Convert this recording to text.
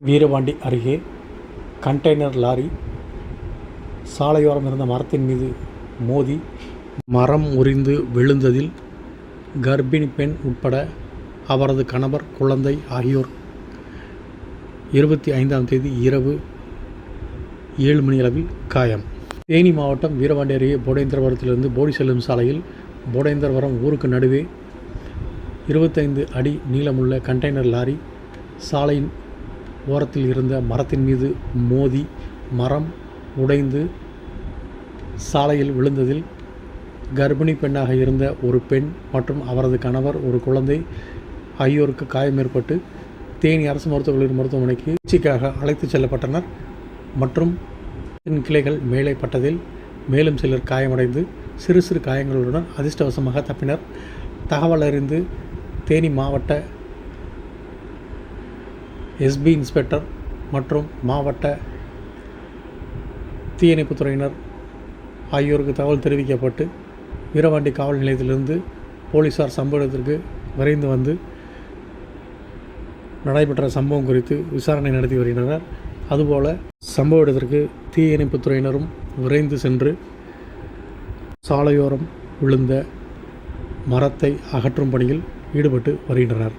வீரபாண்டி அருகே container lorry சாலையோரம் இருந்த மரத்தின் மீது மோதி மரம் முறிந்து விழுந்ததில் கர்ப்பிணி பெண் உட்பட அவரது கணவர், குழந்தை ஆகியோர் 25ஆம் தேதி இரவு 7 மணியளவில் காயம். தேனி மாவட்டம் வீரபாண்டி அருகே போடேந்திரபுரத்திலிருந்து போடி செல்லும் சாலையில் போடேந்திரபுரம் ஊருக்கு நடுவே 25 அடி நீளமுள்ள கண்டெய்னர் லாரி சாலையின் ஓரத்தில் இருந்த மரத்தின் மீது மோதி மரம் உடைந்து சாலையில் விழுந்ததில் கர்ப்பிணி பெண்ணாக இருந்த ஒரு பெண் மற்றும் அவரது கணவர், ஒரு குழந்தை ஆகியோருக்கு காயம் ஏற்பட்டு தேனி அரசு மருத்துவக் கல்லூரி மருத்துவமனைக்கு சிகிச்சைக்காக அழைத்துச் செல்லப்பட்டனர். மற்றும் கிளைகள் மேலே பட்டதில் மேலும் சிலர் காயமடைந்து சிறு சிறு காயங்களுடன் அதிர்ஷ்டவசமாக தப்பினர். தகவல் அறிந்து தேனி மாவட்ட எஸ்பி இன்ஸ்பெக்டர் மற்றும் மாவட்ட தீயணைப்புத் துறையினர் ஆகியோருக்கு தகவல் தெரிவிக்கப்பட்டு வீரபாண்டி காவல் நிலையத்திலிருந்து போலீசார் சம்பவ இடத்திற்கு விரைந்து வந்து நடைபெற்ற சம்பவம் குறித்து விசாரணை நடத்தி வருகின்றனர். அதுபோல சம்பவ இடத்திற்கு தீயணைப்புத் துறையினரும் விரைந்து சென்று சாலையோரம் விழுந்த மரத்தை அகற்றும் பணியில் ஈடுபட்டு வருகின்றனர்.